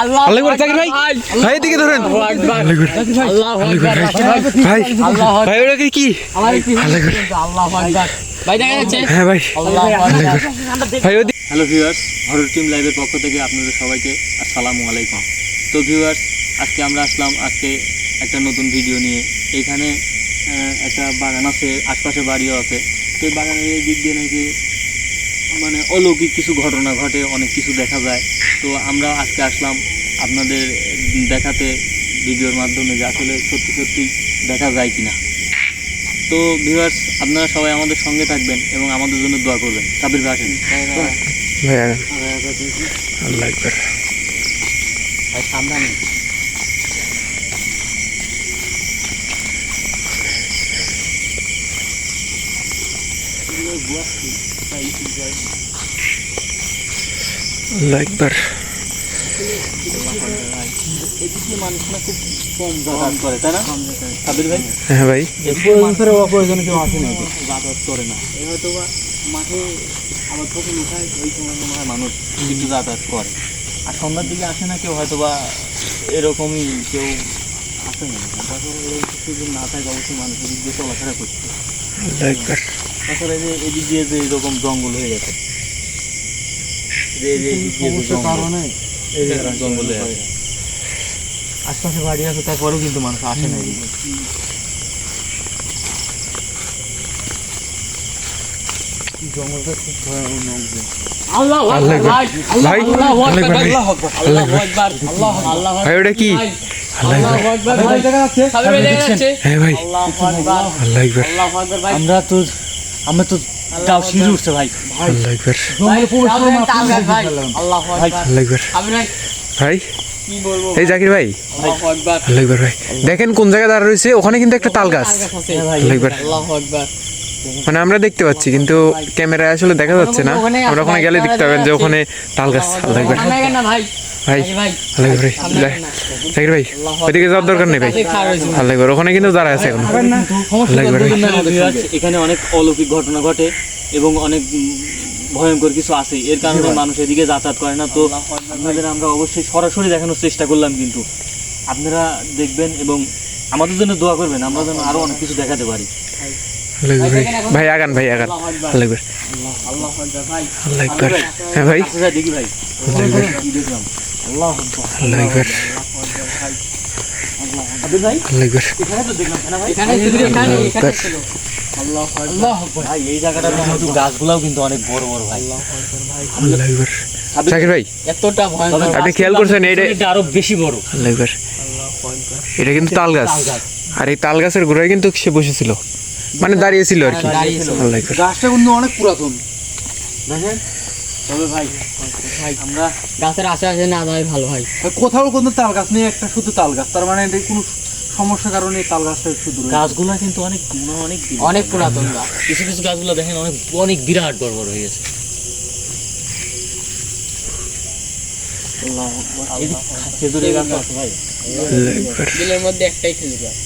আল্লাহু আকবার জাকির ভাই ভাই এদিকে ধরেন আল্লাহু আকবার ভাই ভাই ওটা কি আল্লাহু আকবার ভাই দেখা যাচ্ছে হ্যাঁ ভাই আল্লাহু আকবার ভাই হ্যালো ভিউয়ার্স, হরর টিম লাইভের পক্ষ থেকে আপনাদের সবাইকে আসসালামু আলাইকুম। তো ভিউয়ার্স, আজকে আমরা আসলাম একটা নতুন ভিডিও নিয়ে। এখানে একটা বাগান আছে, আশপাশে বাড়িও আছে। তো এই বাগানের এই দিক দিয়ে নাকি মানে অলৌকিক কিছু ঘটনা ঘটে, অনেক কিছু দেখা যায়। তো আমরা আজকে আসলাম আপনাদের দেখাতে ভিডিওর মাধ্যমে যে আসলে সত্যি সত্যি দেখা যায় কিনা। তো ভিউয়ার্স, আপনারা সবাই আমাদের সঙ্গে থাকবেন এবং আমাদের জন্য দোয়া করবেন। সাবির ভাই আসেন ভাই আল্লাহু আকবার ভাই সামনে আল্লাহু আকবার এদিকে মানুষ না খুব কম যাতায়াত করে, তাই না সাবির ভাই? হ্যাঁ ভাই অপ্রয়োজন কেউ আসে না, যাতায়াত করে না। এই হয়তো বা মাঠে আবার ফসল উঠায়, ওই সময় মনে হয় মানুষ কিছু যাতায়াত করে। আর সন্ধ্যার দিকে আসে না কেউ, হয়তো বা এরকমই কেউ আসে না। তারপরে কিছুদিন না থাকে অবশ্যই মানুষ এদিক দিয়ে চলাফেরা করছে। আল্লাহু আকবার তাছাড়া এই যে এদিক দিয়ে যে এরকম জঙ্গল হয়ে গেছে, জঙ্গল হয়ে গেছে, আশপাশে বাড়ি আছে, তারপরেও কিন্তু মানুষ আসে না এদিকে। জঙ্গলটা খুব ভয়ানক। আল্লাহু আকবার ভাই, আল্লাহু আকবার, আল্লাহু আকবার, আল্লাহু আকবার, আল্লাহু আকবার। ভাই ওটা কি আল্লাহু আকবার ভাই, দেখা যাচ্ছে সাবির ভাই, দেখা যাচ্ছে। হ্যাঁ ভাই আল্লাহু আকবার, আল্লাহু আকবার আল্লাহু আকবার ভাই। আমরা তো গাও শিরে উঠছে ভাই। আল্লাহু আকবার জঙ্গলে প্রবেশ করে তাল গাছ ভাই। আল্লাহু আকবার, আল্লাহু আকবার সাবির ভাই ভাই কি বলবো? এই জাকির ভাই আল্লাহু আকবার, আল্লাহু আকবার ভাই দেখেন কোন জায়গায় দাঁড়া রয়েছে, ওখানে কিন্তু একটা তাল গাছ আছে। আল্লাহু আকবার আল্লাহু আকবার। মানে আমরা দেখতে পাচ্ছি কিন্তু ক্যামেরায় আসলে দেখা যাচ্ছে না। আমরা ওখানে গেলে দেখতে পাবেন যে ওখানে তাল গাছ। আল্লাহু আকবার সামনে গেন না ভাই, ভাই ভাই আল্লাহু আকবার ভাই জাকির ভাই ওইদিকে যাওয়ার দরকার নেই ভাই। আল্লাহু আকবার ওখানে কিন্তু দাঁড়া আছে এখন। আল্লাহু আকবার ভাই এখানে অনেক অলৌকিক ঘটনা ঘটে এবং অনেক ভয়ঙ্কর কিছু আছে, এর কারণে মানুষ এদিকে যাতায়াত করে না। তো আপনাদের আমরা অবশ্যই সরাসরি দেখানোর চেষ্টা করলাম, কিন্তু আপনারা দেখবেন এবং আমাদের জন্য দোয়া করবেন, আমরা যেন আরো অনেক কিছু দেখাতে পারি। আল্লাহু আকবার ভাই আগান ভাই আগান। আল্লাহু আকবার আল্লাহু আকবার ভাই, আল্লাহু আকবার হ্যাঁ ভাই আচ্ছা দেখি ভাই, আল্লাহু আকবার কি দেখলাম। আল্লাহু আকবার, আল্লাহু আকবার ভাই আবির ভাই আল্লাহু আকবার এখানে তো দেখলাম না ভাই, এখানে ছিল। আল্লাহু আকবার ভাই, এই জায়গাটার মধ্যে গাছগুলাও কিন্তু অনেক বড় বড় ভাই। আল্লাহু আকবার জাকির ভাই এতটা ভয়ঙ্কর, আপনি খেয়াল করছেন এটা আরো বেশি বড়। আল্লাহু আকবার এটা কিন্তু তাল গাছ, আর এই তাল গাছের গোড়ায় কিন্তু সে বসেছিল, মানে দাঁড়িয়েছিল আর কি। আল্লাহু আকবার গাছটা কিন্তু অনেক পুরাতন দেখেন। তবে ভাই আমরা গাছের আশেপাশে না যাওয়াই ভালো ভাই। কোথাও কোনো তাল গাছ নেই, একটা শুধু তাল গাছ, তার মানে এটা কোনো সমস্যার কারণে তাল গাছটা শুধু গাছগুলা কিন্তু অনেক অনেক পুরাতন গাছ। কিছু কিছু গাছগুলো দেখেন অনেক অনেক বিরাট বড় বড় হয়ে গেছে। খেজুরের গাছ আছে ভাই, বিলের মধ্যে একটাই খেজুর গাছ।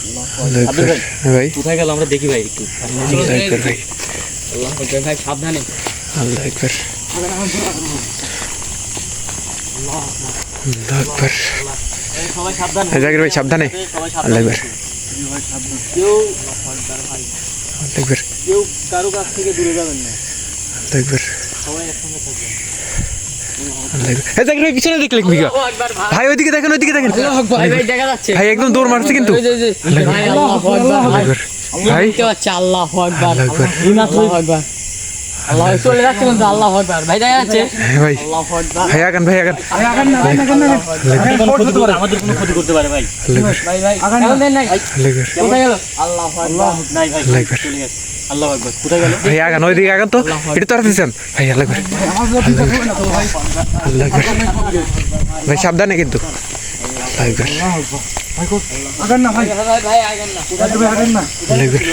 আল্লাহু আকবার হ্যাঁ ভাই কোথায় গেল আমরা দেখি ভাই একটু। আল্লাহু আকবার ভাই আল্লাহু আকবার ভাই, সাবধানে। আল্লাহু আকবার আল্লাহু আকবার সবাই সাবধানে, জাকির ভাই সাবধানে। সবাই আল্লাহু সাবধানে। আকবার কেউ আল্লাহু আকবার কেউ কারো কাছ থেকে দূরে যাবেন না, আল্লাহু আকবার সবাই একসঙ্গে থাকবেন। আল্লাহু আকবার এই জাকির ভাই পিছনে দেখলেন কি ভাই? ওইদিকে দেখেন ওইদিকে দেখেন ভাই ভাই দেখা যাচ্ছে ভাই একদম দৌড় মারছে কিন্তু। ভাই আল্লাহু আকবার আল্লাহু ভাই, আকবার ভাই দেখতে পাচ্ছি। আল্লাহু আকবার, আল্লাহু আকবার আল্লাহু আকবার, আল্লাহ চলে যাচ্ছে কিন্তু। আল্লাহু আকবার ভাই দেখা যাচ্ছে। হ্যাঁ ভাই আল্লাহু আকবার ভাই আগান ভাই আগান। আমাদের কোনো ক্ষতি করতে পারে ভাই। আল্লাহু আকবার ভাই ভাই এখন দেন নাই, আল্লাহু আকবার কোথায় গেল? আল্লাহু আকবার নাই ভাই, আল্লাহু আকবার চলে গেছে। আল্লাহু আকবার কোথায় গেল? ভাই আগান ওইদিকে আগান তো, এটা তো আসতেছেন ভাই। আল্লাহু আকবার আল্লাহু আকবার ভাই সাবধানে কিন্তু। আল্লাহু আকবার আগান না ভাই, ভাই ভাই আইবেন না, আগান না। আল্লাহু আকবার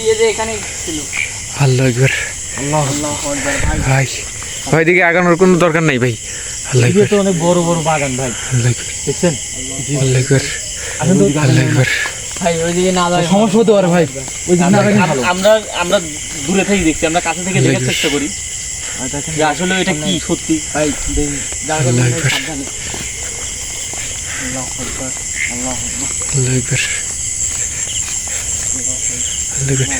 এই যে এখানে ছিল। আল্লাহু আকবার আল্লাহু আকবার ভাই, ভাই ভাই দিকে আগানোর কোনো দরকার নাই ভাই। আল্লাহু এদিকে আকবার তো অনেক বড় বড় বাগান ভাই, আল্লাহু আকবার দেখছেন? আল্লাহু আকবার আল্লাহু আকবার ভাই ওইদিকে না যাওয়াই সমস্যা হতে পারে ভাই, ওই দিন না গেলে ভালো। আমরা দূরে থেকে দেখছি, আমরা কাছে থেকে দেখার চেষ্টা করি। যে আসলে এটা কি সত্যি। ভাই দেই জায়গা আল্লাহু নেই, আকবার। সাবধানে। আল্লাহু আকবার, আল্লাহু আকবার। আল্লাহু আকবার। আল্লাহু আকবার।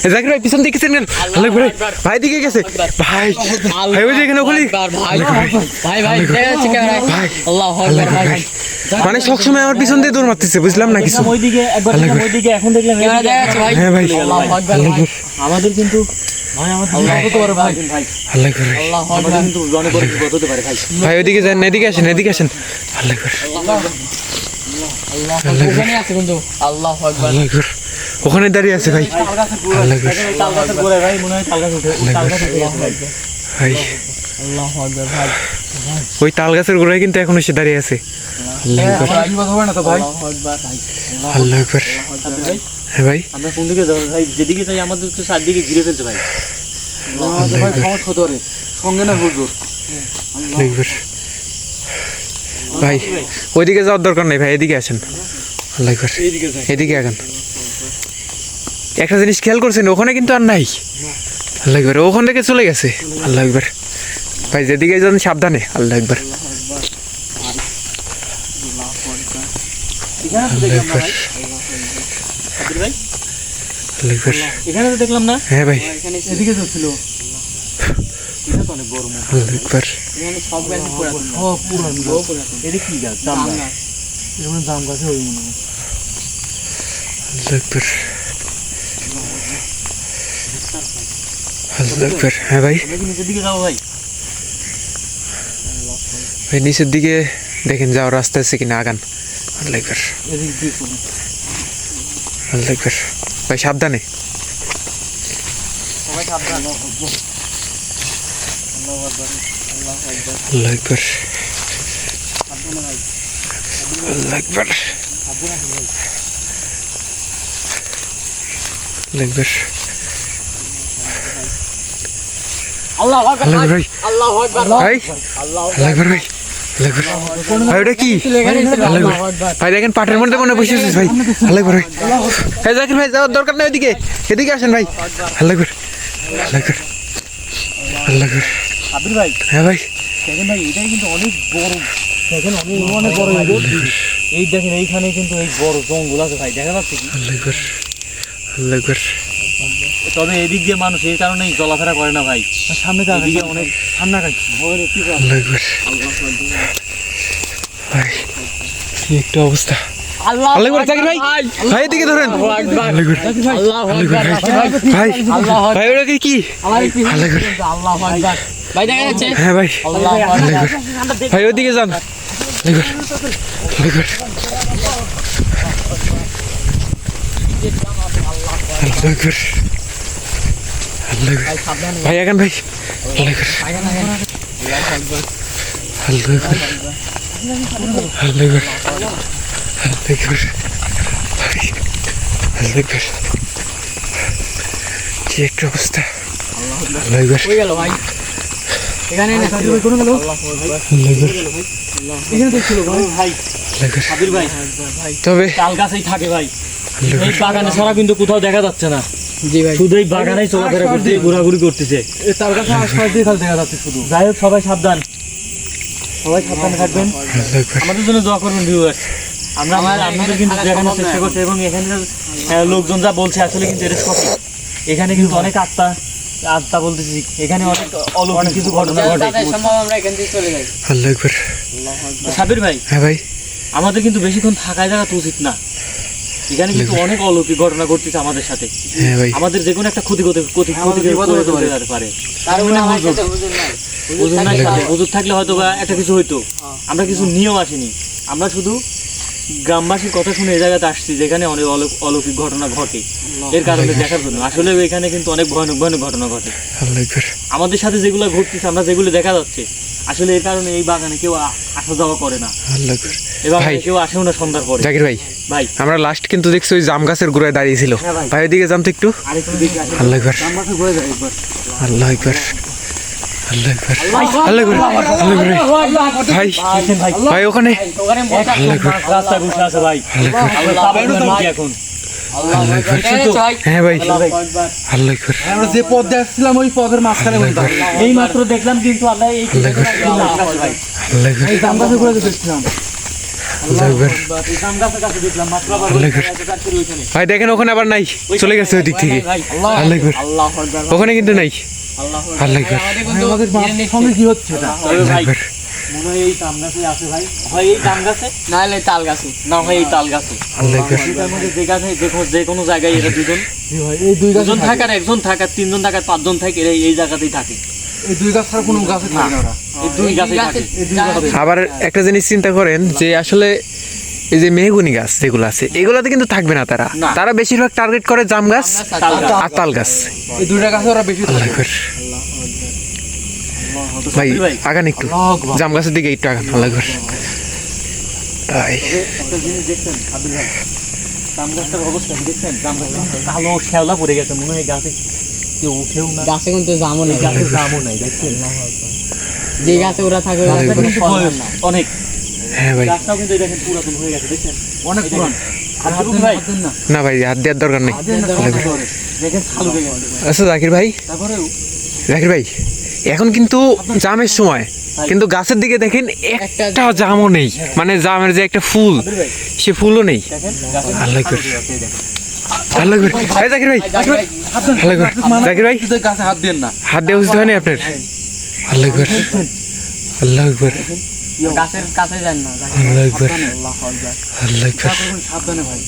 এ জাকির ভাই পিছন দিকে গেছেন কেন? আল্লাহু আকবার। ভাই দিকে গেছে ভাই ভাই ওই যে এখানে ওখানে ভাই দেখা যাচ্ছে ক্যামেরায়। ভাই আল্লাহু আল্লাহু আকবার আকবার ভাই। ভাই মানে সবসময় আমার পিছন দিয়ে দৌড় মারতেছে বুঝলাম না কিছু ওইদিকে একবার আল্লাহু দেখলাম আকবার। ওইদিকে, এখন দেখলাম ক্যামেরা দেখা যাচ্ছে ভাই। হ্যাঁ ভাই আল্লাহু আকবার ভাই। আমাদের কিন্তু ভাই আল্লাহ হতে পারে ভাই। ভাই আল্লাহু আকবার ভাই। আল্লাহু আকবার কিন্তু জনে করে বিপদ হতে পারে ভাই। ভাই ওইদিকে যান এদিকে আসেন এদিকে আসেন আল্লাহু আকবার ওখানে আছে কিন্তু আল্লাহু আকবার। আল্লাহু আকবার ওখানে দাঁড়িয়ে আছে ভাই তাল গাছের গোড়ায়। আল্লাহু আকবার তাল গাছের গোড়ায় ভাই মনে হয় তাল গাছ উঠে তাল গাছ উঠে গেছে ভাই। ভাই আল্লাহু আকবার ভাই। ওই তাল গাছের গোড়ায় কিন্তু এখন এসে দাঁড়িয়ে আছে আল্লাহু হ্যাঁ, আকবার আমার আইন কথা হবে না তো ভাই। আল্লাহু আকবার ভাই। আল্লাহু আকবার ভাই হ্যাঁ ভাই আমরা কোন দিকে যাবো ভাই? যেদিকে যাই আমাদের তো চারদিকে ঘিরে ফেলছে ভাই। আমাদের ভাই সমস্যা হতে পারে। সঙ্গে না হুজুর। আল্লাহু আকবার ভাই ওইদিকে যাওয়ার দরকার নেই ভাই এদিকে আসেন আল্লাহু আকবার এইদিকে যাই। এদিকে আগান একটা জিনিস খেয়াল করছেন ওখানে কিন্তু আর নাই আল্লাহু আকবার ওখান থেকে চলে গেছে আল্লাহু আকবার ভাই যেদিকে যান সাবধানে আল্লাহু আকবার এখানে তো দেখলাম না ভাই। সাবির ভাই আল্লাহু আকবার এখানে তো দেখলাম না। হ্যাঁ ভাই এদিকে তো ছিল। এটা তো অনেক বড় মুখ। আল্লাহু আকবার এখানে সব গাছ পুরাতন। সব পুরান গাছ। এটা কি গাছ? জাম গাছ। যেমন জাম গাছে ওই মনে হয়। আল্লাহু আকবার আল্লাহু আকবার হ্যাঁ ভাই আমরা কি নিচের দিকে যাবো ভাই? ভাই নিচের দিকে দেখেন যাওয়ার রাস্তা আছে কিনা আগান আল্লাহু আকবার এদিক দিয়ে চলে। আল্লাহু আকবার ভাই সাবধানে সবাই সাবধান। আল্লাহু আকবার আল্লাহু আকবার আল্লাহু আকবার আল্লাহু আকবার আল্লাহু আকবার ভাই। আল্লাহু আকবার ভাই আল্লাহু আকবার ভাই আল্লাহু আকবার ভাই ওটা কি আল্লাহু আকবার ভাই দেখেন পাটের মধ্যে মনে বসে আছিস ভাই আল্লাহু আকবার ভাই হ্যাঁ জাকির ভাই যাওয়ার দরকার নেই ওইদিকে এদিকে আসেন ভাই আল্লাহু আকবার আল্লাহু আকবার আল্লাহু আকবার সাবির ভাই হ্যাঁ ভাই দেখেন ভাই এটাই কিন্তু অনেক বড়। দেখেন অনেক বড় এই দেখেন এইখানে কিন্তু এই বড় জঙ্গল আছে ভাই, দেখা যাচ্ছে কি? আল্লাহু আকবার আল্লাহু আকবার তবে এদিক দিয়ে মানুষ এই কারণেই চলাফেরা করে না ভাই। সামনে তো এদিকে অনেক ঠান্ডা কাটছে। আল্লাহু আকবার ভাই কি একটা অবস্থা আল্লাহ আল্লাহু আকবার জাকির ভাই ভাই এদিকে ধরেন আল্লাহু আকবার আল্লাহু আকবার ভাই ভাই ওটা কি আল্লাহু আল্লাহু আকবার আল্লাহু আকবার ভাই দেখা যাচ্ছে। হ্যাঁ ভাই আল্লাহু আল্লাহু আকবার আকবার ভাই ওদিকে যান আল্লাহু আকবার আল্লাহু আকবার আল্লাহু আকবার আল্লাহু আকবার ভাই আগান ভাই আল্লাহু আকবার আল্লাহু আকবার আল্লাহু আকবার আল্লাহু আকবার ভাই আল্লাহু আকবার কি একটা অবস্থা আল্লাহু আকবার হয়ে গেল ভাই। এখানে না সাবির ভাই কোন গেল? আল্লাহু আকবার এখানে তো ছিল ভাই। ভাই আল্লাহু আকবার সাবির ভাই তবে তাল গাছেই থাকে ভাই। আল্লাহু এই আকবার বাগানে ছাড়া কিন্তু কোথাও দেখা যাচ্ছে না। জি ভাই। শুধু এই বাগানেই চলাফেরা করতে ঘোরাঘুরি করতেছে। এই তাল গাছের আশপাশ দিয়ে খালি দেখা যাচ্ছে শুধু। যাই হোক সবাই সাবধান, সবাই সাবধানে থাকবেন। আল্লাহু আকবার আমাদের জন্য দোয়া করবেন ভিউয়ার্স। আমরা আপনাদের কিন্তু দেখানোর চেষ্টা করছি এবং এখানে লোকজন যা বলছে আসলে কিন্তু এটা সঠিক। এখানে কিন্তু অনেক আত্মা বলতেছি, এখানে অনেক অলৌকিক কিছু ঘটনা ঘটে। আল্লাহু আকবার সাবির ভাই হ্যাঁ ভাই আমাদের কিন্তু বেশিক্ষণ থাকায় জায়গা তো উচিত না। এখানে কিন্তু অনেক অলৌকিক ঘটনা ঘটতেছে আমাদের সাথে। হ্যাঁ ভাই আমাদের যে কোনো একটা ক্ষতি করে যেতে পারে। হুজুর নাই সাথে, হুজুর থাকলে হয়তো বা একটা কিছু হইতো। আমরা কিছু নিয়েও আসিনি, আমরা শুধু গ্রামবাসীর কথা শুনে এই জায়গাতে আসছি যেখানে অনেক অলৌকিক ঘটনা ঘটে, এর কারণে দেখার জন্য। আসলে এখানে কিন্তু অনেক ভয়ানক ভয়ানক ঘটনা ঘটে আল্লাহু আকবার আমাদের সাথে, যেগুলো ঘটতেছে আমরা যেগুলো দেখা যাচ্ছে। আসলে এর কারণে এই বাগানে কেউ আসা যাওয়া করে না, আল্লাহু আকবার এবং ভাই কেউ আসেও না সন্ধ্যার পরে। জাকির ভাই ভাই আমরা লাস্ট কিন্তু দেখছি ওই জাম গাছের গোড়ায় দাঁড়িয়েছিল হ্যাঁ ভাই। ভাই ওইদিকে যান তো একটু আরেকটু দেখে আসি। আল্লাহু আকবার জাম গাছে ঘুরে যায় একবার। আল্লাহু আকবার আল্লাহু আকবার আল্লাহু আকবার আল্লাহু আকবার ভাই আসেন ভাই, ভাই ওখানে রাস্তা ঘুষে আছে ভাই। আল্লাহু আকবার আমরা তাবাই না কি এখন? আল্লাহু আকবার হ্যাঁ ভাই আল্লাহু আকবার আমরা যে পথ দিয়ে আসছিলাম ওই পথের মাঝখানে বলতে এই মাত্র দেখলাম কিন্তু আমরা এই আল্লাহু আকবার ভাই আল্লাহু আকবার এই জাম গাছে ঘুরে দেখছিলাম আল্লাহু আকবার এই জাম গাছের কাছে দেখলাম মাত্র আবার আল্লাহু আকবার ভাই দেখেন ওখানে আবার নাই চলে গেছে ওই দিক থেকে আল্লাহু আকবার আল্লাহু আকবার ওখানে কিন্তু নাই আল্লাহু আল্লাহু আকবার আমাদের সঙ্গে কি হচ্ছে এটা তবে ভাই আকবার মনে হয় এই জাম গাছে আছে ভাই হয় এই জাম গাছে না হলে তাল গাছে না হয় এই তাল গাছে আল্লাহু আকবার এটার মধ্যে যে গাছে যে কোনো জায়গায় এরা দুজন এই দুই গাছ দুজন থাকার একজন থাকার তিনজন থাকার পাঁচজন থাকে এরা এই জায়গাতেই থাকে এই দুই গাছ ছাড়া কোনো গাছে থাকে না ওরা এই দুই গাছে থাকে এই দুই গাছে আবার একটা জিনিস চিন্তা করেন যে আসলে এই যে মেহগুনি গাছ যেগুলো আছে এগুলাতে কিন্তু থাকবে না তারা না। তারা বেশিরভাগ টার্গেট করে জাম গাছ তাল গাছ আর তাল গাছ এই দুইটা গাছে ওরা বেশি আল্লাহু থাকে আকবার ভাই আগান একটু জাম গাছের দিকে একটু আগান আল্লাহু আকবার তাই একটা জিনিস দেখছেন আব্দুল ভাই জাম গাছটার অবস্থা কি দেখছেন জাম গাছটা কালো শ্যাওলা পড়ে গেছে মনে হয় গাছে কেউ উঠেও না গাছে কিন্তু জামও নেই গাছে জামও নাই দেখছেন যে গাছে ওরা থাকে ওই গাছটা গাছে কিন্তু কোনো ফল বয়স না। অনেক হ্যাঁ ভাই গাছটাও কিন্তু এই দেখেন পুরাতন হয়ে গেছে দেখছেন অনেক পুরান আব্দুল ভাই না না ভাই হাত দেওয়ার দরকার নেই দেখেন ছালু হয়ে গেছে আচ্ছা জাকির ভাই তারপরেও জাকির ভাই এখন কিন্তু জামের সময় কিন্তু গাছের দিকে দেখেন একটা জামও নেই মানে জামের যে একটা ফুল সে ফুলও নেই দেখেন গাছের আল্লাহু আকবার ছালু আছে, এই দেখেন। আল্লাহু আকবার এই জাকির ভাই আল্লাহু আকবার জাকির ভাই শুধু গাছে হাত দেন না হাত দেওয়া উচিত হয়নি আপনার আল্লাহু আকবার আল্লাহু আকবার গাছের কাছে যান না আল্লাহু আকবার আল্লাহু আকবার আল্লাহু আকবার সাবধানে ভাই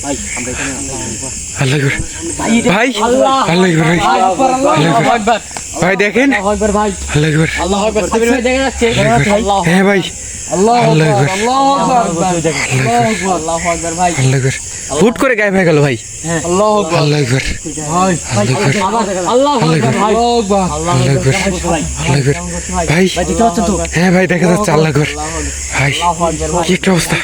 ভাই আমরা এখানে আল্লাহু আকবার ভাই আল্লাহ আল্লাহু আকবার ভাই আল্লাহু আকবার ভাই দেখেন আল্লাহু আকবার ভাই আল্লাহু আকবার আল্লাহু আকবার সাবির ভাই দেখা যাচ্ছে আল্লাহ হ্যাঁ ভাই আল্লাহ আল্লাহু আকবার আল্লাহু আকবার আল্লাহু আকবার ভাই আল্লাহু আকবার হুট করে গায়েব হয়ে গেল ভাই আল্লাহু আকবার আল্লাহু আকবার ভাই আল্লাহু আকবার আল্লাহু আকবার ভাই আল্লাহু আকবার আল্লাহু আকবার আল্লাহু আকবার ভাই দেখতে পাচ্ছেন তো হ্যাঁ ভাই দেখা যাচ্ছে আল্লাহু আকবার ভাই আল্লাহু আকবার ভাই কি একটা অবস্থা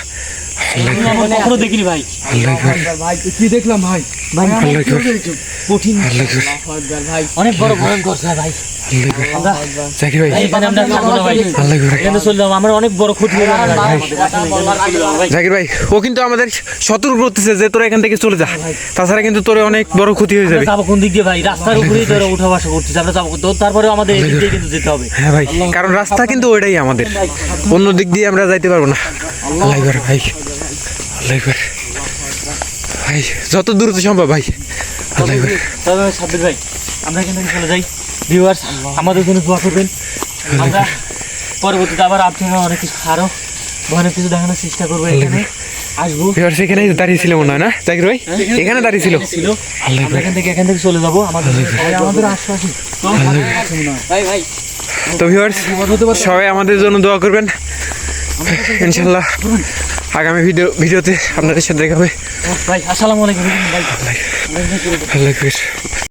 আল্লাহু আকবার আমরা কখনো দেখিনি ভাই আল্লাহু আকবার ভাই কি দেখলাম ভাই আল্লাহু আকবার কঠিন আল্লাহু আকবার আল্লাহু আকবার ভাই অনেক বড় ভয়ঙ্কর ভাই আল্লাহু আকবার আমরা জাকির ভাই এখানে আমরা থাকবো না ভাই আল্লাহু আকবার এখানে চলে যাবো আমার অনেক বড় ক্ষতি হয়ে যাবে ভাই জাকির ভাই ও কিন্তু আমাদের সতর্ক করতেছে যে তোরা এখান থেকে চলে যা তাছাড়া কিন্তু তোর অনেক বড় ক্ষতি হয়ে যাবে যাবো কোন দিক দিয়ে ভাই রাস্তার উপরেই তো ওরা উঠা বসা করতেছে আমরা যাবো তো তারপরে আমাদের এই দিক দিয়ে কিন্তু যেতে হবে হ্যাঁ ভাই কারণ রাস্তা কিন্তু ওইটাই আমাদের অন্য দিক দিয়ে আমরা যাইতে পারবো না আল্লাহু আকবার ভাই আল্লাহু আকবার ভাই যত দ্রুত সম্ভব ভাই আল্লাহু আকবার তবে সাব্বির ভাই আমরা এখান থেকে চলে যাই ভিউয়ার্স আমাদের জন্য দোয়া করবেন আমরা পরবর্তীতে আবার আপনারা অনেক কিছু আরো অনেক কিছু দেখানোর চেষ্টা করবো এখানে আসবো এবার সেখানেই দাঁড়িয়ে ছিল মনে হয় না জাকির ভাই এখানে দাঁড়িয়ে ছিল ছিল আল্লাহু আমরা আকবার এখান থেকে চলে যাবো আমাদের আমাদের আশপাশে ভাই ভাই তো ভিউয়ার্স সবাই আমাদের জন্য দোয়া করবেন ইনশাআল্লাহ আগামী ভিডিওতে আপনাদের সাথে দেখা হবে ভাই আসসালামু আলাইকুম ভাই আল্লাহু আকবার